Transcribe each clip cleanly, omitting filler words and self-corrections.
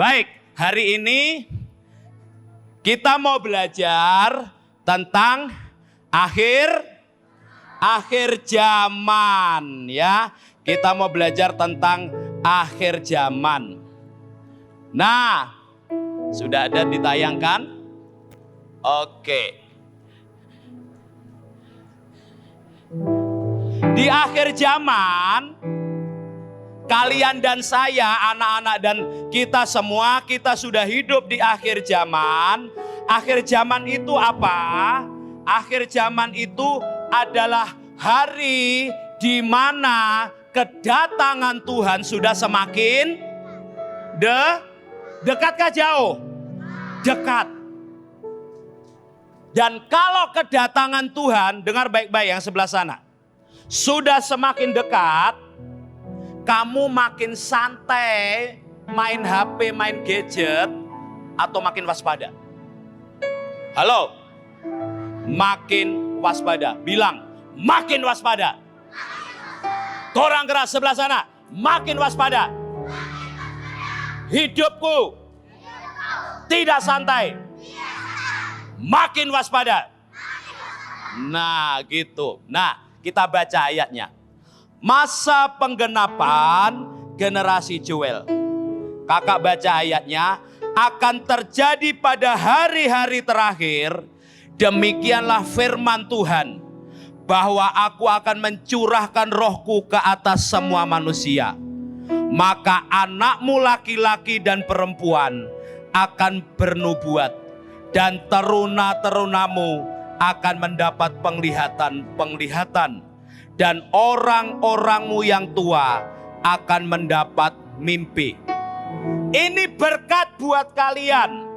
Baik, hari ini kita mau belajar tentang akhir zaman ya. Kita mau belajar tentang akhir zaman. Nah, sudah ada ditayangkan? Oke. Di akhir zaman, kalian dan saya, anak-anak dan kita semua, kita sudah hidup di akhir zaman. Akhir zaman itu apa? Akhir zaman itu adalah hari di mana kedatangan Tuhan sudah semakin dekatkah jauh? Dekat. Dan kalau kedatangan Tuhan, dengar baik-baik yang sebelah sana, sudah semakin dekat, kamu makin santai main HP, main gadget, atau makin waspada? Halo? Makin waspada. Bilang, makin waspada. Orang keras sebelah sana, makin waspada. Hidupku tidak santai. Makin waspada. Nah gitu. Nah kita baca ayatnya. Masa penggenapan generasi Joel. Kakak baca ayatnya. Akan terjadi pada hari-hari terakhir. Demikianlah firman Tuhan. Bahwa aku akan mencurahkan rohku ke atas semua manusia. Maka anakmu laki-laki dan perempuan akan bernubuat. Dan teruna-terunamu akan mendapat penglihatan. Dan orang-orangmu yang tua akan mendapat mimpi. Ini berkat buat kalian.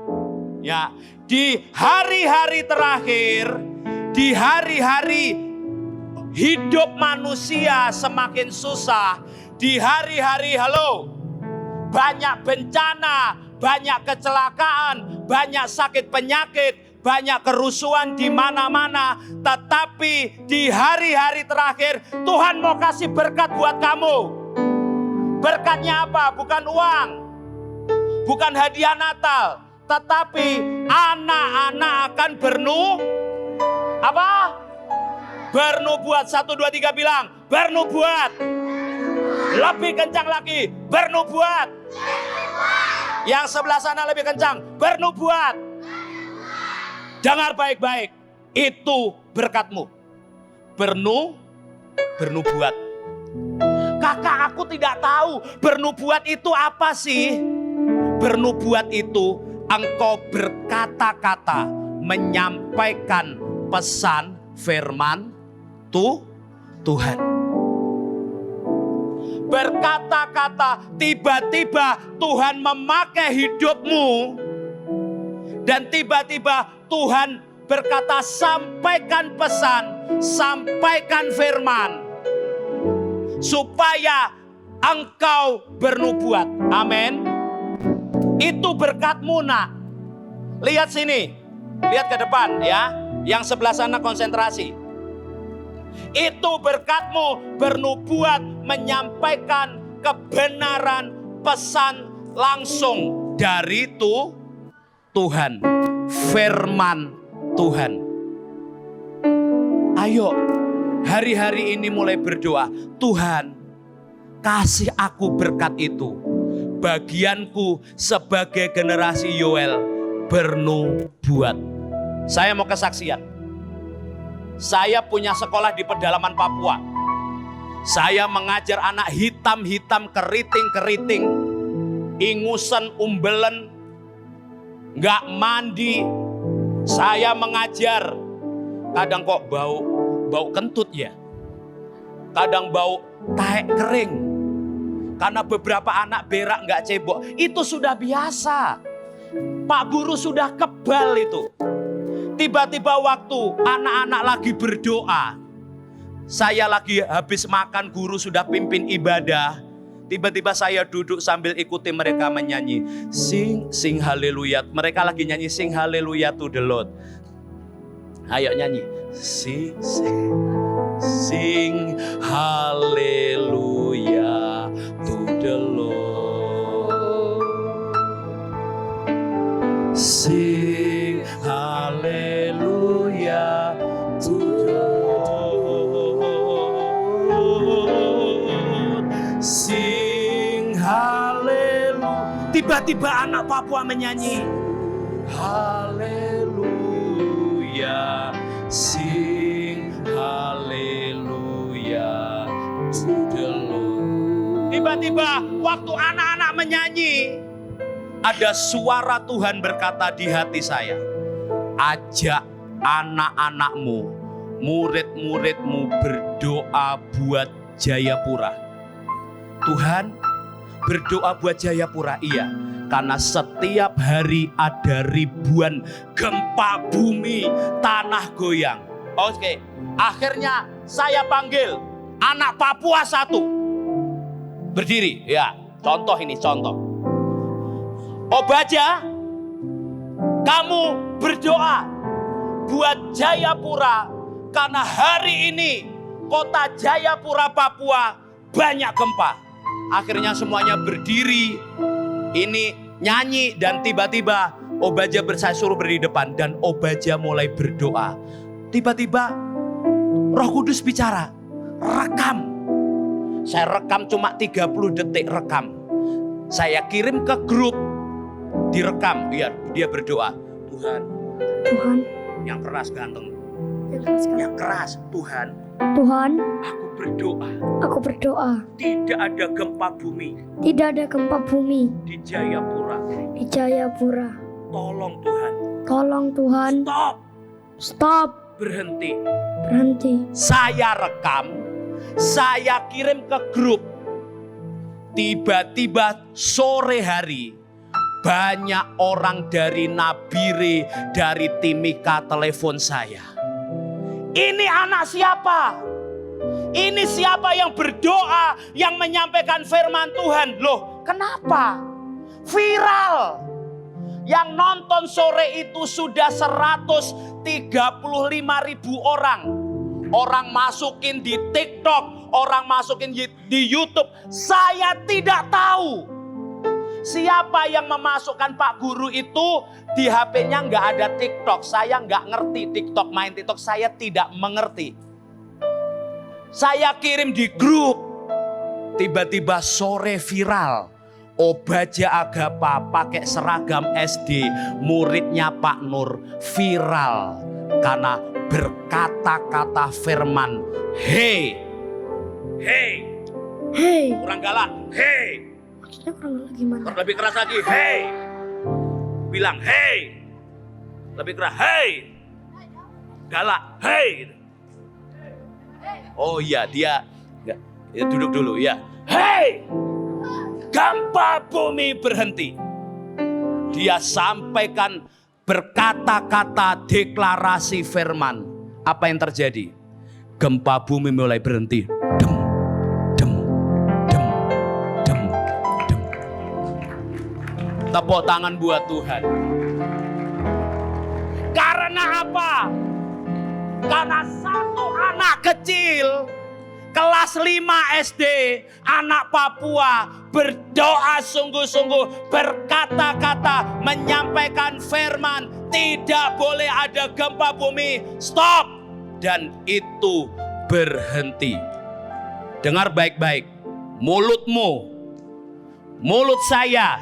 Ya, di hari-hari terakhir, di hari-hari hidup manusia semakin susah, di hari-hari banyak bencana, banyak kecelakaan, banyak sakit penyakit, banyak kerusuhan di mana-mana. Tetapi di hari-hari terakhir Tuhan mau kasih berkat buat kamu. Berkatnya apa? Bukan uang, bukan hadiah Natal, tetapi anak-anak akan bernubuat. 1, 2, 3 bilang, bernubuat. Lebih kencang lagi, bernubuat. Yang sebelah sana lebih kencang, bernubuat. Dengar baik-baik, itu berkatmu. Bernubuat. Kakak, aku tidak tahu bernubuat itu apa sih? Bernubuat itu engkau berkata-kata, menyampaikan pesan firman Tuhan. Berkata-kata, tiba-tiba Tuhan memakai hidupmu. Dan tiba-tiba Tuhan berkata, sampaikan pesan, sampaikan firman. Supaya engkau bernubuat. Amin. Itu berkatmu nak. Lihat sini. Lihat ke depan ya. Yang sebelah sana konsentrasi. Itu berkatmu bernubuat, menyampaikan kebenaran pesan langsung dari Tuhan. Firman Tuhan. Ayo hari-hari ini mulai berdoa. Tuhan, kasih aku berkat itu. Bagianku sebagai generasi Yoel bernubuat. Saya mau kesaksian. Saya punya sekolah di pedalaman Papua. Saya mengajar anak hitam-hitam, keriting-keriting, ingusan, umbelen, gak mandi. Saya mengajar. Kadang kok bau kentut ya. Kadang bau taek kering. Karena beberapa anak berak gak cebok. Itu sudah biasa. Pak guru sudah kebal itu. Tiba-tiba waktu anak-anak lagi berdoa, saya lagi habis makan, guru sudah pimpin ibadah. Tiba-tiba saya duduk sambil ikuti mereka menyanyi. Sing haleluya. Mereka lagi nyanyi sing haleluya to the Lord. Ayo nyanyi. Sing haleluya to the Lord. Sing haleluya to the Lord. Sing haleluya. Tiba-tiba anak Papua menyanyi haleluya. Sing haleluya to the Lord. Tiba-tiba waktu anak-anak menyanyi, ada suara Tuhan berkata di hati saya, ajak anak-anakmu, murid-muridmu berdoa buat Jayapura. Tuhan, berdoa buat Jayapura, iya. Karena setiap hari ada ribuan gempa bumi, tanah goyang. Oke, akhirnya saya panggil anak Papua satu. Berdiri, ya. Contoh ini, contoh. Obaja, kamu berdoa buat Jayapura karena hari ini kota Jayapura, Papua banyak gempa. Akhirnya semuanya berdiri, ini nyanyi dan tiba-tiba Obaja saya suruh berdiri depan dan Obaja mulai berdoa. Tiba-tiba Roh Kudus bicara, rekam. Saya rekam cuma 30 detik rekam. Saya kirim ke grup. Direkam, biar dia berdoa. Tuhan, yang keras ganteng, yang keras, Tuhan, aku berdoa, tidak ada gempa bumi, di Jayapura, tolong Tuhan, stop, berhenti, saya rekam, saya kirim ke grup. Tiba-tiba sore hari, banyak orang dari Nabire, dari Timika telepon saya. Ini anak siapa? Ini siapa yang berdoa, yang menyampaikan firman Tuhan? Loh, kenapa? Viral. Yang nonton sore itu sudah 135.000 orang. Orang masukin di TikTok, orang masukin di YouTube. Saya tidak tahu siapa yang memasukkan Pak Guru itu. Di HP-nya nggak ada TikTok. Saya nggak ngerti TikTok, main TikTok saya tidak mengerti. Saya kirim di grup. Tiba-tiba sore viral. Obaja Agapa pakai seragam SD, muridnya Pak Nur, viral. Karena berkata-kata firman, hey, kurang galak, hey. Gimana? Lebih keras lagi, hey. Bilang, hey. Lebih keras, hey. Galak, hey. Oh iya, dia ya, duduk dulu ya. Hey. Gempa bumi berhenti. Dia sampaikan berkata-kata deklarasi firman. Apa yang terjadi? Gempa bumi mulai berhenti. Tepuk tangan buat Tuhan. Karena apa? Karena satu anak kecil kelas 5 SD, anak Papua berdoa sungguh-sungguh, berkata-kata, menyampaikan firman, tidak boleh ada gempa bumi, stop. Dan itu berhenti. Dengar baik-baik, mulutmu, mulut saya,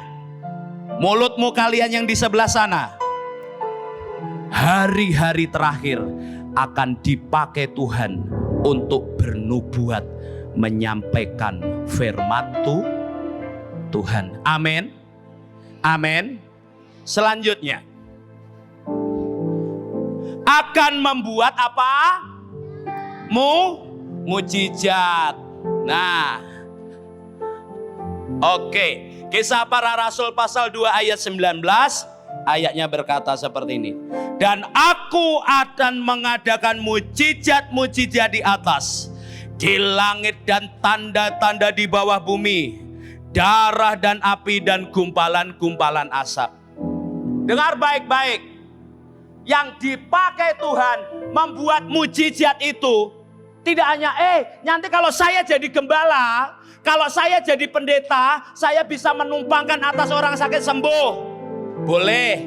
mulutmu kalian yang di sebelah sana, hari-hari terakhir akan dipakai Tuhan untuk bernubuat, menyampaikan firman Tuhan. Amin. Amin. Selanjutnya akan membuat apa? Mujizat. Nah, oke. Kisah Para Rasul pasal 2 ayat 19, ayatnya berkata seperti ini. Dan aku akan mengadakan mujizat-mujizat di atas, di langit dan tanda-tanda di bawah bumi, darah dan api dan gumpalan-gumpalan asap. Dengar baik-baik. Yang dipakai Tuhan membuat mujizat itu tidak hanya nanti kalau saya jadi gembala, kalau saya jadi pendeta, saya bisa menumpangkan atas orang sakit sembuh. Boleh.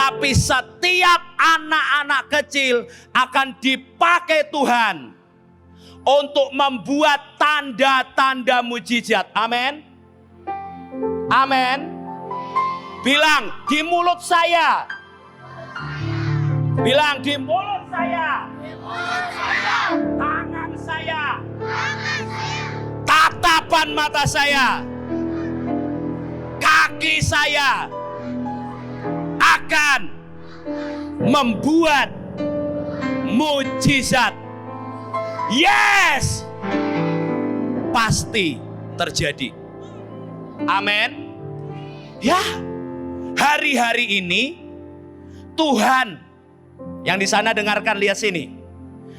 Tapi setiap anak-anak kecil akan dipakai Tuhan untuk membuat tanda-tanda mujizat. Amin. Amin. Bilang di mulut saya. Bilang di mulut saya. Tangan saya. Tatapan mata saya. Kaki saya akan membuat mujizat. Yes, pasti terjadi. Amin. Ya, hari-hari ini Tuhan, yang di sana dengarkan, lihat sini.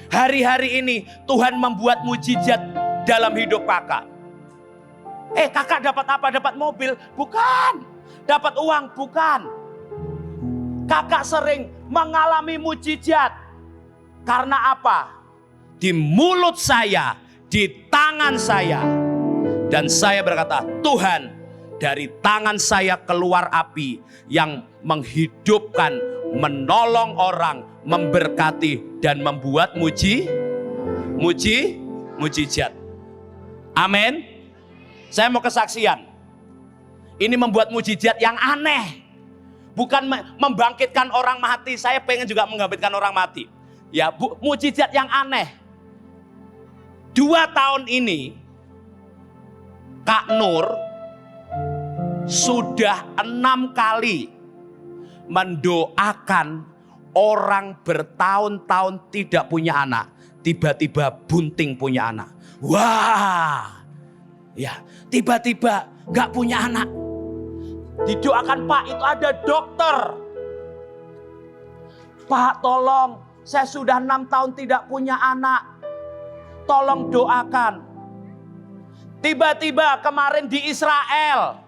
Hari-hari ini Tuhan membuat mujizat dalam hidup kakak. Kakak dapat apa? Dapat mobil? Bukan. Dapat uang? Bukan. Kakak sering mengalami mujizat. Karena apa? Di mulut saya, di tangan saya. Dan saya berkata, Tuhan, dari tangan saya keluar api yang menghidupkan, menolong orang, memberkati, dan membuat mujizat. Amin. Saya mau kesaksian. Ini membuat mujizat yang aneh. Bukan membangkitkan orang mati. Saya pengen juga membangkitkan orang mati. Ya, mujizat yang aneh. 2 tahun ini Kak Nur sudah 6 kali mendoakan orang bertahun-tahun tidak punya anak, tiba-tiba bunting punya anak. Wah, ya, tiba-tiba gak punya anak. Didoakan, Pak, itu ada dokter. Pak, tolong, saya sudah 6 tahun tidak punya anak. Tolong doakan. Tiba-tiba kemarin di Israel,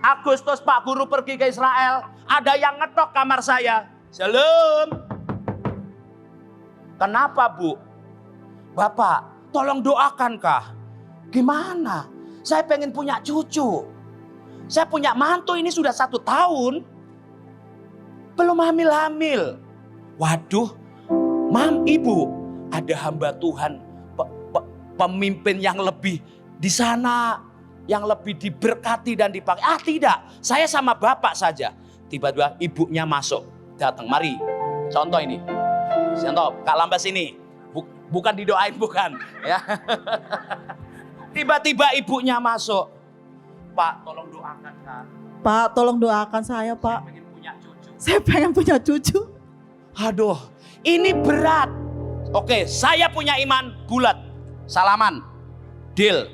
Agustus Pak Guru pergi ke Israel, ada yang ngetok kamar saya. Shalom. Kenapa, Bu? Bapak, tolong doakan kah? Gimana? Saya pengen punya cucu. Saya punya mantu ini sudah 1 tahun. Belum hamil-hamil. Waduh, Ibu, ada hamba Tuhan, pemimpin yang lebih di sana, yang lebih diberkati dan dipakai. Tidak, saya sama Bapak saja. Tiba-tiba ibunya masuk, datang, mari. Contoh ini. Contoh, Kak Lambas ini. Bukan didoain, bukan. Ya. Tiba-tiba ibunya masuk. Pak, tolong doakan, Kak. Pak, tolong doakan saya, Pak. Saya pengen punya cucu. Saya pengen punya cucu. Aduh, ini berat. Oke, saya punya iman bulat. Salaman. Deal.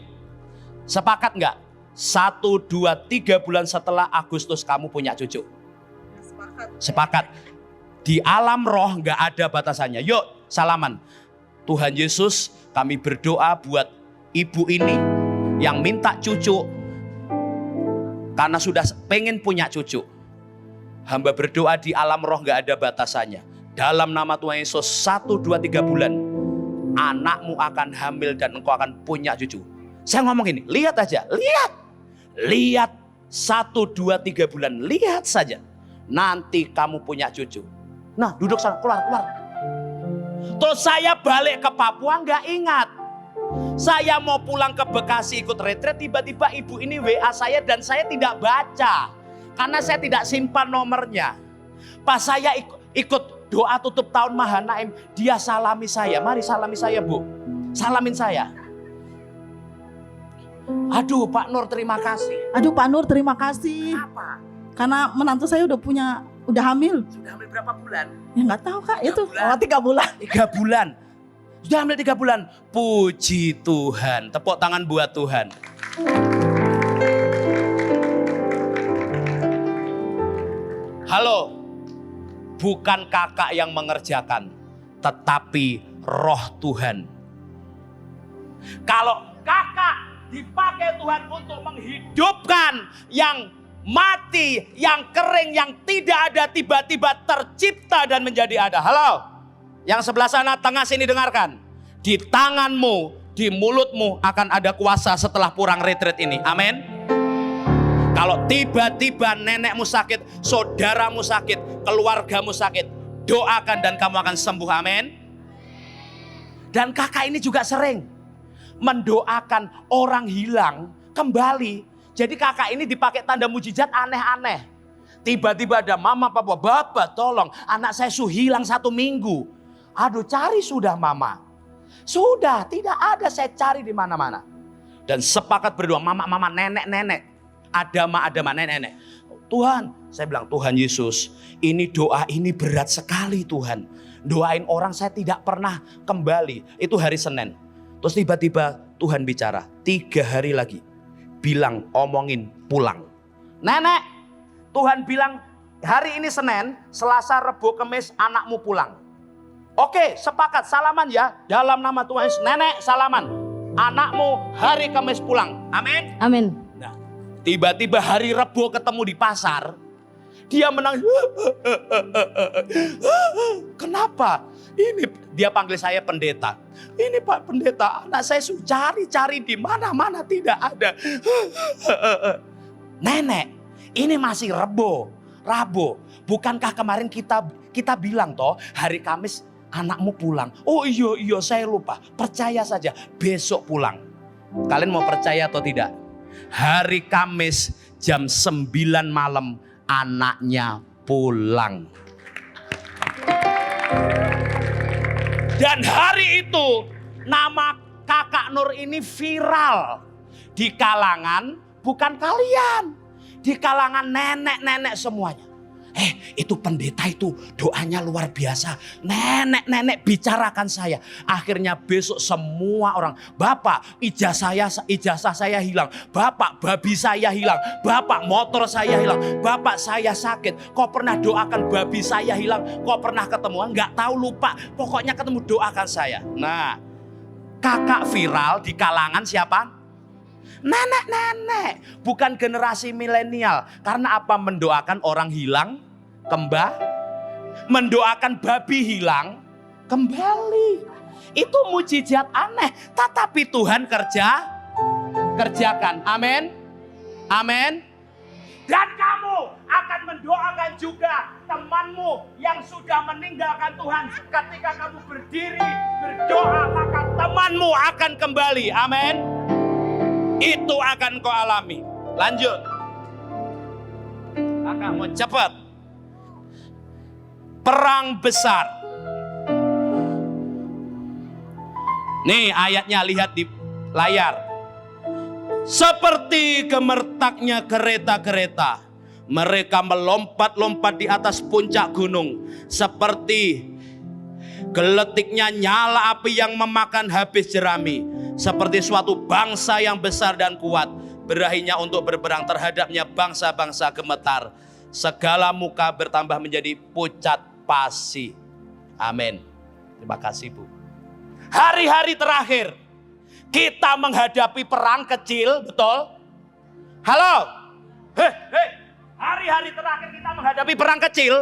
Sepakat nggak? 1, 2, 3 bulan setelah Agustus kamu punya cucu. Sepakat. Di alam roh nggak ada batasannya. Yuk, salaman. Tuhan Yesus, kami berdoa buat ibu ini yang minta cucu karena sudah pengen punya cucu. Hamba berdoa di alam roh nggak ada batasannya. Dalam nama Tuhan Yesus, 1, 2, 3 bulan anakmu akan hamil dan engkau akan punya cucu. Saya ngomong ini, lihat aja, lihat 1, 2, 3 bulan, lihat saja. Nanti kamu punya cucu. Nah, duduk sana, keluar. Terus saya balik ke Papua nggak ingat. Saya mau pulang ke Bekasi ikut retret, tiba-tiba ibu ini WA saya dan saya tidak baca. Karena saya tidak simpan nomornya. Pas saya ikut doa tutup tahun Mahanaim, dia salami saya. Mari salami saya, Bu. Salamin saya. Aduh, Pak Nur, terima kasih. Aduh, Pak Nur, terima kasih. Apa? Karena menantu saya udah hamil. Sudah hamil berapa bulan? Ya nggak tahu, Kak. 3 Itu bulan. 3 bulan. 3 bulan. Sudah hamil 3 bulan. Puji Tuhan. Tepuk tangan buat Tuhan. Halo. Bukan kakak yang mengerjakan, tetapi roh Tuhan. Kalau kakak dipakai Tuhan untuk menghidupkan yang mati, yang kering, yang tidak ada, tiba-tiba tercipta dan menjadi ada. Halo, yang sebelah sana, tengah sini dengarkan. Di tanganmu, di mulutmu akan ada kuasa setelah pulang retreat ini. Amin. Kalau tiba-tiba nenekmu sakit, saudaramu sakit, keluargamu sakit, doakan dan kamu akan sembuh. Amin. Dan kakak ini juga sering mendoakan orang hilang kembali. Jadi kakak ini dipakai tanda mujizat aneh-aneh. Tiba-tiba ada mama, papa, bapak tolong anak saya hilang 1 minggu. Aduh, cari sudah mama. Sudah, tidak ada, saya cari di mana-mana. Dan sepakat berdoa, mama, nenek. Ada nenek. Tuhan, saya bilang, Tuhan Yesus, ini doa ini berat sekali Tuhan. Doain orang saya tidak pernah kembali. Itu hari Senin. Terus tiba-tiba Tuhan bicara, 3 hari lagi. Bilang, omongin, pulang. Nenek, Tuhan bilang, hari ini Senin, Selasa, Rebo, Kamis, anakmu pulang. Oke, sepakat, salaman ya. Dalam nama Tuhan Yesus, nenek salaman. Anakmu hari Kamis pulang. Amin. Amin. Nah, tiba-tiba hari Rebo ketemu di pasar. Dia menangis. Kenapa? Ini dia panggil saya pendeta. Ini Pak Pendeta, anak saya cari di mana-mana tidak ada. Nenek, ini masih Rabu. Bukankah kemarin kita bilang toh hari Kamis anakmu pulang? Oh iya saya lupa. Percaya saja besok pulang. Kalian mau percaya atau tidak? Hari Kamis jam 9 malam anaknya pulang. Dan hari itu nama kakak Nur ini viral. Di kalangan bukan kalian. Di kalangan nenek-nenek semuanya. Itu pendeta itu doanya luar biasa. Nenek-nenek bicarakan saya. Akhirnya besok semua orang. Bapak ijazah saya hilang. Bapak babi saya hilang. Bapak motor saya hilang. Bapak saya sakit. Kok pernah doakan babi saya hilang? Kok pernah ketemu? Enggak tahu, lupa. Pokoknya ketemu doakan saya. Nah, kakak viral di kalangan siapa? Nenek-nenek, bukan generasi milenial. Karena apa? Mendoakan orang hilang mendoakan babi hilang kembali. Itu mujizat aneh, tetapi Tuhan kerjakan. Amin. Dan kamu akan mendoakan juga temanmu yang sudah meninggalkan Tuhan. Ketika kamu berdiri berdoa, maka temanmu akan kembali. Amin. Itu akan kau alami. Lanjut. Kakak mau cepat. Perang besar. Nih ayatnya, lihat di layar. Seperti gemertaknya kereta-kereta, mereka melompat-lompat di atas puncak gunung. Seperti geletiknya nyala api yang memakan habis jerami. Seperti suatu bangsa yang besar dan kuat, berahinya untuk berperang, terhadapnya bangsa-bangsa gemetar. Segala muka bertambah menjadi pucat pasi. Amin. Terima kasih Bu. Hari-hari terakhir kita menghadapi perang kecil, betul? Halo? Hari-hari terakhir kita menghadapi perang kecil.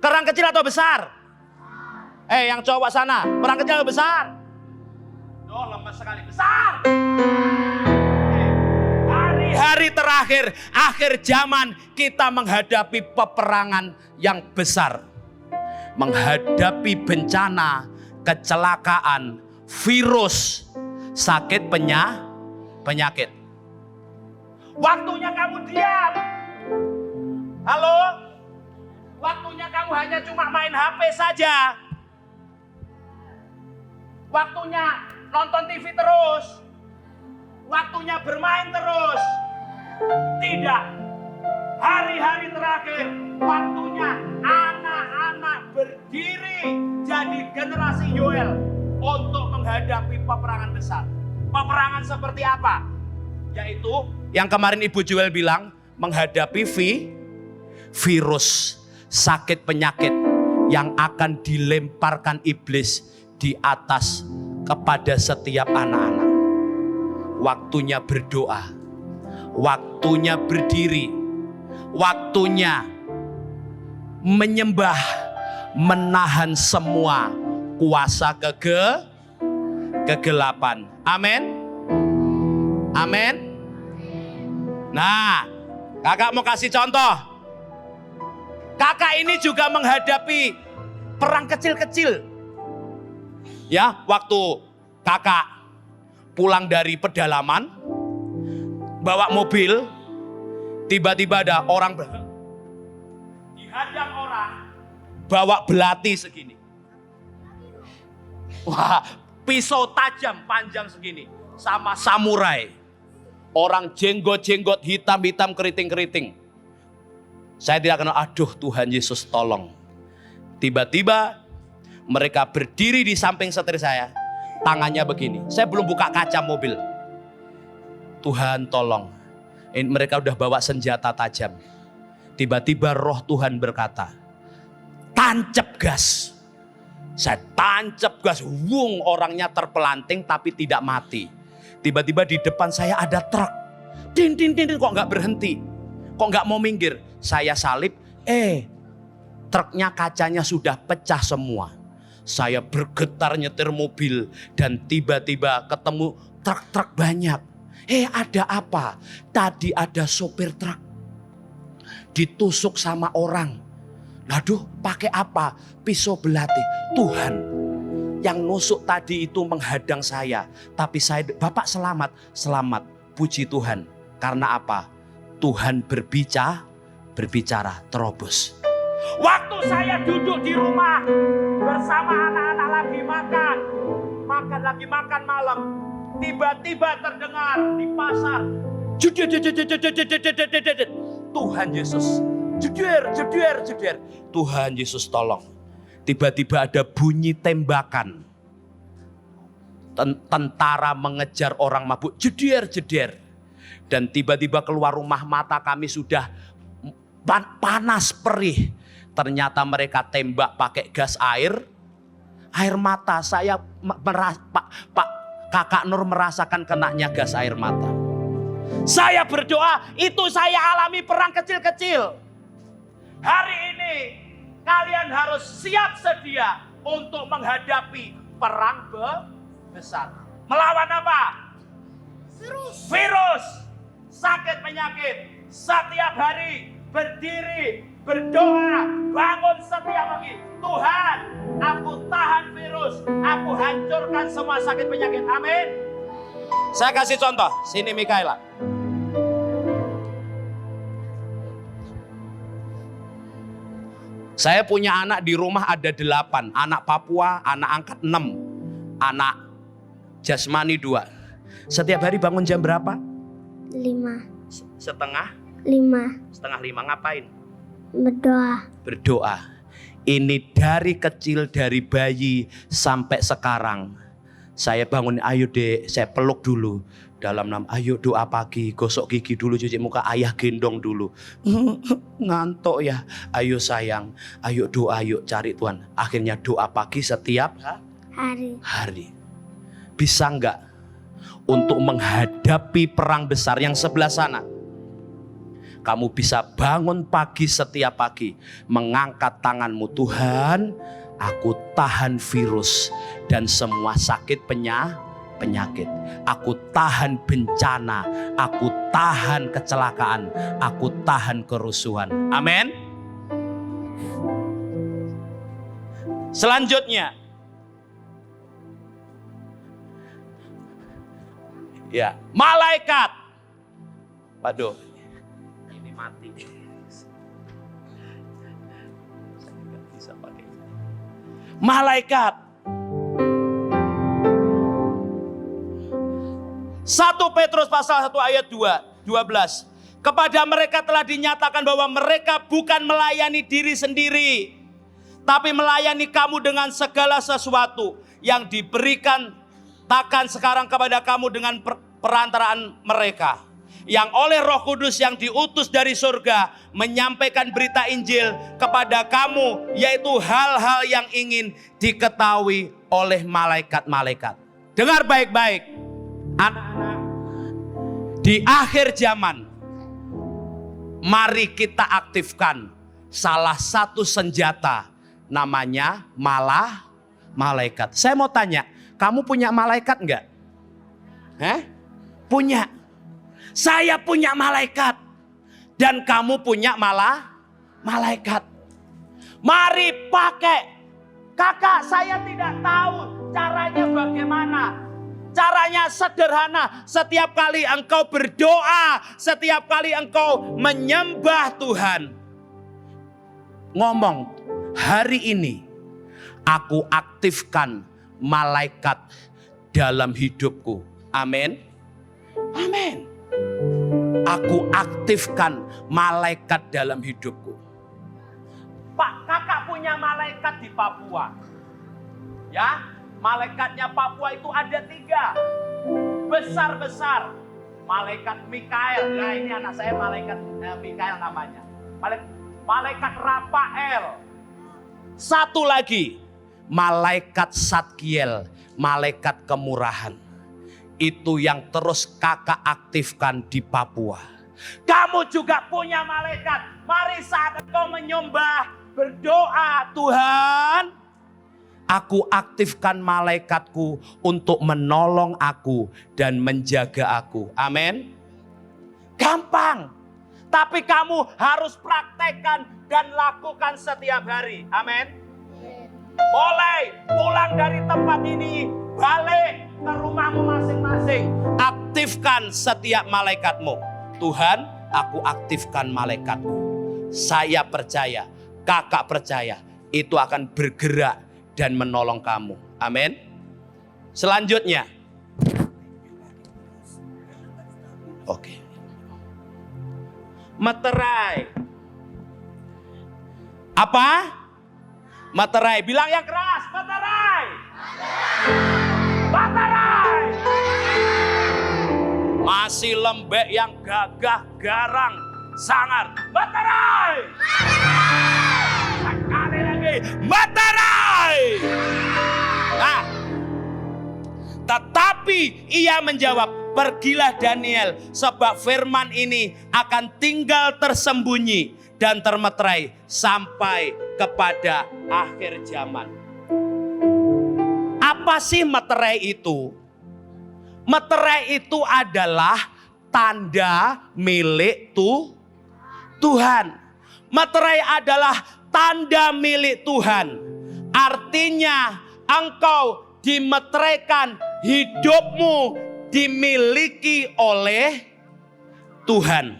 Perang kecil atau besar? Yang cowok sana, perang kecil atau besar? Oh, lemes sekali. Besar. Hari-hari terakhir, akhir zaman, kita menghadapi peperangan yang besar. Menghadapi bencana, kecelakaan, virus, sakit, penyakit. Waktunya kamu diam. Halo? Waktunya kamu hanya cuma main HP saja. Waktunya nonton TV terus. Waktunya bermain terus. Tidak. Hari-hari terakhir, waktunya anak-anak berdiri jadi generasi Yoel untuk menghadapi peperangan besar. Peperangan seperti apa? Yaitu yang kemarin Ibu Joel bilang, menghadapi virus, sakit penyakit yang akan dilemparkan iblis di atas kepada setiap anak-anak. Waktunya berdoa, waktunya berdiri, waktunya menyembah, menahan semua kuasa kegelapan. Amin. Nah, kakak mau kasih contoh. Kakak ini juga menghadapi perang kecil-kecil. Ya, waktu kakak pulang dari pedalaman, bawa mobil, tiba-tiba ada orang dihadang orang, bawa belati segini. Wah, pisau tajam panjang segini, sama samurai. Orang jenggot-jenggot hitam-hitam keriting-keriting. Saya tidak kenal, aduh Tuhan Yesus tolong. Tiba-tiba mereka berdiri di samping setir saya. Tangannya begini, saya belum buka kaca mobil. Tuhan tolong. Mereka udah bawa senjata tajam. Tiba-tiba roh Tuhan berkata, tancap gas. Saya tancap gas, wung, orangnya terpelanting tapi tidak mati. Tiba-tiba di depan saya ada truk. Din, kok nggak berhenti? Kok nggak mau minggir? Saya salip, truknya kacanya sudah pecah semua. Saya bergetar nyetir mobil dan tiba-tiba ketemu truk-truk banyak. Ada apa? Tadi ada sopir truk ditusuk sama orang. Aduh, pakai apa? Pisau belati. Tuhan, yang nusuk tadi itu menghadang saya. Tapi saya, Bapak selamat. Selamat, puji Tuhan. Karena apa? Tuhan berbicara terobos. Waktu saya duduk di rumah bersama anak-anak lagi makan malam. Tiba-tiba terdengar di pasar. Tuhan Yesus. Jeder. Tuhan Yesus tolong. Tiba-tiba ada bunyi tembakan. Tentara mengejar orang mabuk. Jeder. Dan tiba-tiba keluar rumah, mata kami sudah panas perih. Ternyata mereka tembak pakai gas air mata. Saya Pak Kakak Nur merasakan kenanya gas air mata. Saya berdoa, itu saya alami perang kecil-kecil. Hari ini kalian harus siap sedia untuk menghadapi perang besar. Melawan apa? Virus, sakit penyakit. Setiap hari berdiri, berdoa, bangun setiap pagi. Tuhan, aku tahan virus, aku hancurkan semua sakit penyakit. Amin. Saya kasih contoh, sini Mikaela. Saya punya anak di rumah ada 8. Anak Papua, anak angkat 6. Anak jasmani 2. Setiap hari bangun jam berapa? 5. Setengah 5 ngapain? Berdoa. Ini dari kecil, dari bayi sampai sekarang. Saya bangun, ayo dek, saya peluk dulu. Dalam nama, ayo doa pagi, gosok gigi dulu, cuci muka, ayah gendong dulu. Ngantuk ya, ayo sayang, ayo doa, yuk cari Tuhan. Akhirnya doa pagi setiap hari. Bisa enggak untuk menghadapi perang besar yang sebelah sana? Kamu bisa bangun pagi setiap pagi, mengangkat tanganmu, Tuhan, aku tahan virus dan semua sakit penyakit. Aku tahan bencana, aku tahan kecelakaan, aku tahan kerusuhan. Amin. Selanjutnya, ya, malaikat. Waduh, ini mati. Saya nggak bisa pakai. Malaikat. 1 Petrus pasal 1 ayat 12. Kepada mereka telah dinyatakan bahwa mereka bukan melayani diri sendiri, tapi melayani kamu dengan segala sesuatu yang diberikan takkan sekarang kepada kamu dengan perantaraan mereka. Yang oleh Roh Kudus yang diutus dari surga menyampaikan berita Injil kepada kamu, yaitu hal-hal yang ingin diketahui oleh malaikat-malaikat. Dengar baik-baik, anak-anak, di akhir zaman, mari kita aktifkan salah satu senjata, namanya malaikat. Saya mau tanya, kamu punya malaikat enggak? Punya. Saya punya malaikat dan kamu punya malaikat. Mari pakai. Kakak, saya tidak tahu caranya bagaimana. Caranya sederhana. Setiap kali engkau berdoa, setiap kali engkau menyembah Tuhan, ngomong, hari ini aku aktifkan malaikat dalam hidupku. Amin. Amin. Aku aktifkan malaikat dalam hidupku. Pak, kakak punya malaikat di Papua. Ya, malaikatnya Papua itu ada 3. Besar-besar. Malaikat Mikael. Nah, ini anak saya malaikat Mikael namanya. Malaikat Rafael. Satu lagi, malaikat Satkiel, malaikat kemurahan. Itu yang terus kakak aktifkan di Papua. Kamu juga punya malaikat. Mari saat engkau menyembah, berdoa, Tuhan, aku aktifkan malaikatku untuk menolong aku dan menjaga aku. Amin. Gampang. Tapi kamu harus praktekkan dan lakukan setiap hari. Amin. Boleh pulang dari tempat ini, balik ke rumahmu masing-masing. Aktifkan setiap malaikatmu. Tuhan, aku aktifkan malaikatku. Saya percaya, kakak percaya, itu akan bergerak dan menolong kamu. Amin. Selanjutnya. Oke. Meterai. Apa? Meterai. Bilang yang keras. Meterai. Meterai. Masih lembek yang gagah garang sangar. Meterai. Sekali lagi. Meterai. Nah, tetapi ia menjawab, pergilah Daniel, sebab firman ini akan tinggal tersembunyi dan termeterai sampai kepada akhir zaman. Apa sih meterai itu? Meterai itu adalah tanda milik Tuhan. Meterai adalah tanda milik Tuhan. Artinya engkau dimeteraikan, hidupmu dimiliki oleh Tuhan.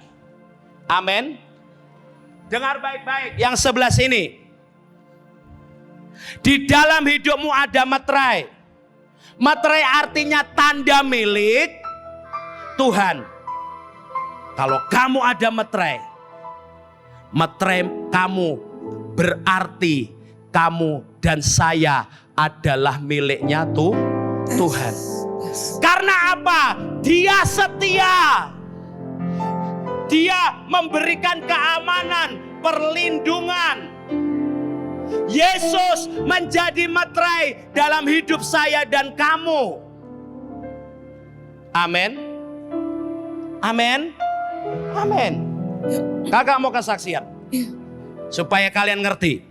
Amin. Dengar baik-baik yang sebelah sini. Di dalam hidupmu ada meterai. Meterai artinya tanda milik Tuhan. Kalau kamu ada meterai, meterai kamu berarti kamu dan saya adalah miliknya Tuhan. Karena apa? Dia setia. Dia memberikan keamanan, perlindungan. Yesus menjadi meterai dalam hidup saya dan kamu. Amin. Amin. Amin. Kakak mau kesaksian supaya kalian ngerti.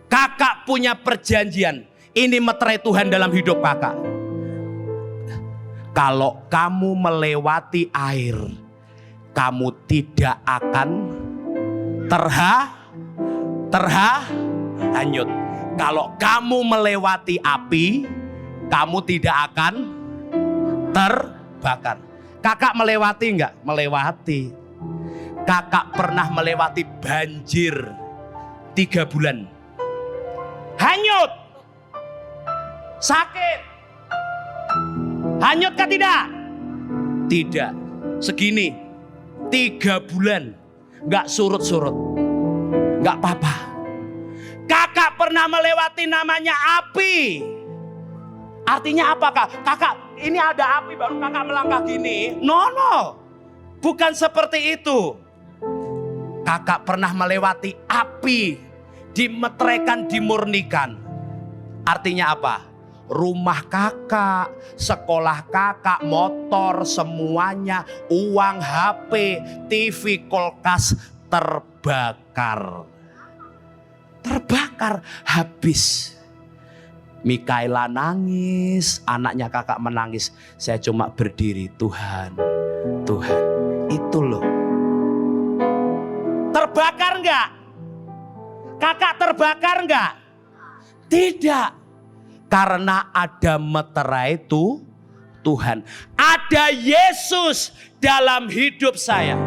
Kakak punya perjanjian. Ini meterai Tuhan dalam hidup kakak. Kalau kamu melewati air, kamu tidak akan terhanyut. Kalau kamu melewati api, kamu tidak akan terbakar. Kakak melewati enggak? Melewati. Kakak pernah melewati banjir 3 bulan. Hanyut. Sakit. Hanyut kah tidak? Tidak. Segini. 3 bulan. Enggak surut-surut. Enggak apa-apa. Kakak pernah melewati namanya api. Artinya apa kak? Kakak ini ada api baru kakak melangkah gini. No. Bukan seperti itu. Kakak pernah melewati api. Dimeteraikan, dimurnikan. Artinya apa? Rumah kakak, sekolah kakak, motor, semuanya, uang, HP, TV, kulkas terbakar. Terbakar, habis. Mikaela nangis, anaknya kakak menangis. Saya cuma berdiri, Tuhan, Tuhan. Itu loh. Terbakar enggak? Kakak terbakar enggak? Tidak. Karena ada meterai itu Tuhan. Ada Yesus dalam hidup saya.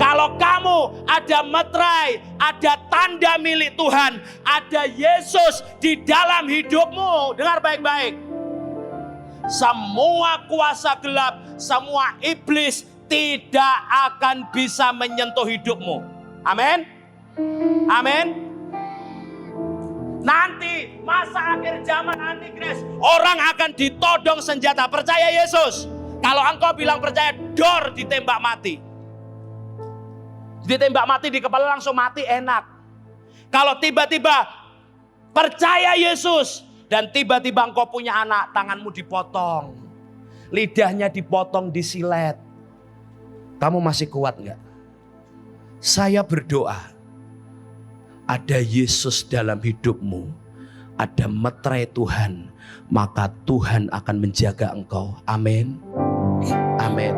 Kalau kamu ada meterai, ada tanda milik Tuhan, ada Yesus di dalam hidupmu. Dengar baik-baik. Semua kuasa gelap, semua iblis tidak akan bisa menyentuh hidupmu. Amin. Amin. Nanti masa akhir zaman antikris, orang akan ditodong senjata. Percaya Yesus. Kalau engkau bilang percaya, dor ditembak mati. Ditembak mati di kepala langsung mati, enak. Kalau tiba-tiba percaya Yesus dan tiba-tiba engkau punya anak, tanganmu dipotong, lidahnya dipotong, disilet, kamu masih kuat enggak? Saya berdoa, ada Yesus dalam hidupmu, ada meterai Tuhan, maka Tuhan akan menjaga engkau. Amin. Amin.